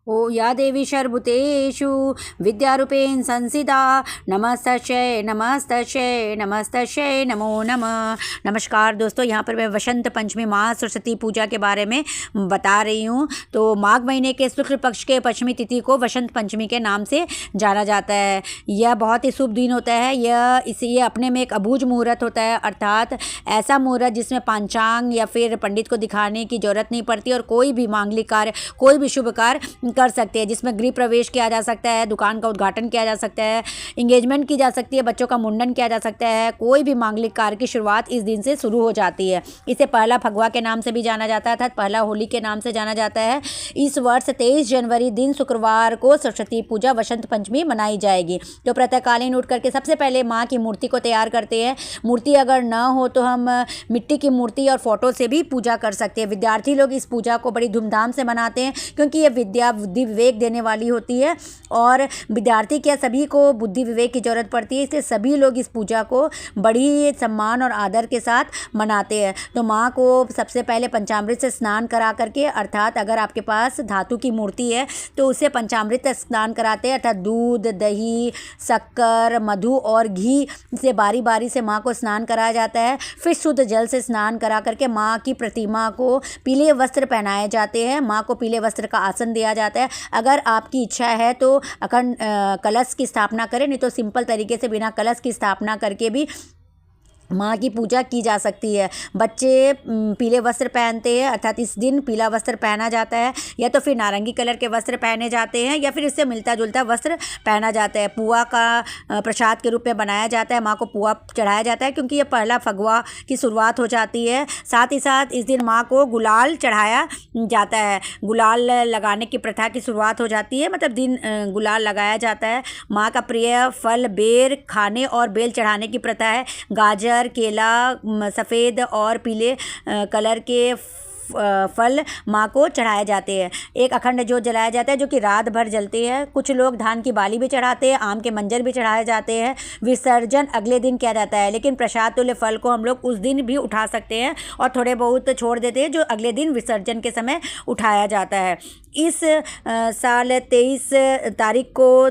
ओ या देवी सर्वभूतेषु विद्यारूपेण संसिता नमस्तस्यै नमस्तस्यै नमस्तस्यै नमो नमः। नमस्कार दोस्तों, यहाँ पर मैं वसंत पंचमी माँ सरस्वती पूजा के बारे में बता रही हूँ। तो माघ महीने के शुक्ल पक्ष के पंचमी तिथि को वसंत पंचमी के नाम से जाना जाता है। यह बहुत ही शुभ दिन होता है। ये अपने में एक अबूझ मुहूर्त होता है, अर्थात ऐसा मुहूर्त जिसमें पंचांग या फिर पंडित को दिखाने की जरूरत नहीं पड़ती और कोई भी मांगलिक कार्य, कोई भी शुभ कार्य कर सकते हैं, जिसमें गृह प्रवेश किया जा सकता है, दुकान का उद्घाटन किया जा सकता है, इंगेजमेंट की जा सकती है, बच्चों का मुंडन किया जा सकता है। कोई भी मांगलिक कार्य की शुरुआत इस दिन से शुरू हो जाती है। इसे पहला फगवा के नाम से भी जाना जाता है, अर्थात पहला होली के नाम से जाना जाता है। इस वर्ष 23 जनवरी दिन शुक्रवार को सरस्वती पूजा वसंत पंचमी मनाई जाएगी। तो प्रातःकालीन उठ करके सबसे पहले माँ की मूर्ति को तैयार करते हैं। मूर्ति अगर न हो तो हम मिट्टी की मूर्ति और फोटो से भी पूजा कर सकते हैं। विद्यार्थी लोग इस पूजा को बड़ी धूमधाम से मनाते हैं, क्योंकि ये विद्या बुद्धि विवेक देने वाली होती है और विद्यार्थी क्या सभी को बुद्धि विवेक की जरूरत पड़ती है, इसलिए सभी लोग इस पूजा को बड़ी सम्मान और आदर के साथ मनाते हैं। तो माँ को सबसे पहले पंचामृत से स्नान करा करके, अर्थात अगर आपके पास धातु की मूर्ति है तो उसे पंचामृत से स्नान कराते हैं, अर्थात दूध, दही, शक्कर, मधु और घी से बारी बारी से माँ को स्नान कराया जाता है। फिर शुद्ध जल से स्नान करा करके माँ की प्रतिमा को पीले वस्त्र पहनाए जाते हैं। माँ को पीले वस्त्र का आसन दिया जाता है। अगर आपकी इच्छा है तो अखंड कलश की स्थापना करें, नहीं तो सिंपल तरीके से बिना कलश की स्थापना करके भी माँ की पूजा की जा सकती है। बच्चे पीले वस्त्र पहनते हैं, अर्थात इस दिन पीला वस्त्र पहना जाता है, या तो फिर नारंगी कलर के वस्त्र पहने जाते हैं या फिर इससे मिलता जुलता वस्त्र पहना जाता है। पुआ का प्रसाद के रूप में बनाया जाता है, माँ को पुआ चढ़ाया जाता है, क्योंकि ये पहला फगवा की शुरुआत हो जाती है। साथ ही साथ इस दिन माँ को गुलाल चढ़ाया जाता है। गुलाल लगाने की प्रथा की शुरुआत हो जाती है, मतलब दिन गुलाल लगाया जाता है। माँ का प्रिय फल बेर खाने और बेल चढ़ाने की प्रथा है। गाजर, केला, सफ़ेद और पीले कलर के फल माँ को चढ़ाए जाते हैं। एक अखंड ज्योत जलाया जाता है जो कि रात भर जलती है। कुछ लोग धान की बाली भी चढ़ाते हैं, आम के मंजर भी चढ़ाए जाते हैं। विसर्जन अगले दिन किया जाता है, लेकिन प्रसाद तुल्य फल को हम लोग उस दिन भी उठा सकते हैं और थोड़े बहुत छोड़ देते हैं, जो अगले दिन विसर्जन के समय उठाया जाता है। इस साल 23 तारीख को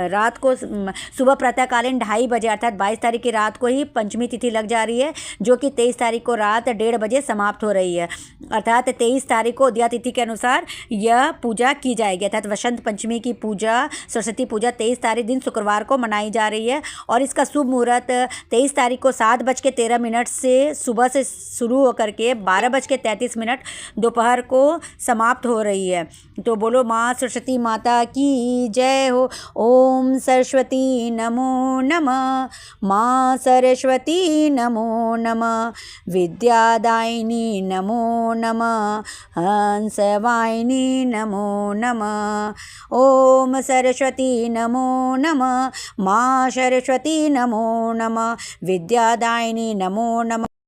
रात को सुबह प्रातःकालीन 2:30 बजे, अर्थात 22 तारीख की रात को ही पंचमी तिथि लग जा रही है, जो कि 23 तारीख को रात 1:30 बजे समाप्त हो रही है। अर्थात 23 तारीख को उदया तिथि के अनुसार यह पूजा की जाएगी। अर्थात वसंत पंचमी की पूजा, सरस्वती पूजा 23 तारीख दिन शुक्रवार को मनाई जा रही है और इसका शुभ मुहूर्त 23 तारीख को 7:13 से सुबह से शुरू होकर के 12:33 दोपहर को समाप्त हो रही है। तो बोलो माँ सरस्वती माता की जय हो। ओम सरस्वती नमो नमः, माँ सरस्वती नमो नमः, विद्यादायिनी नमो नमः, हंसवाहिनी नमो नमः। ओम सरस्वती नमो नमः, माँ सरस्वती नमो नमः, विद्यादायिनी नमो नमः।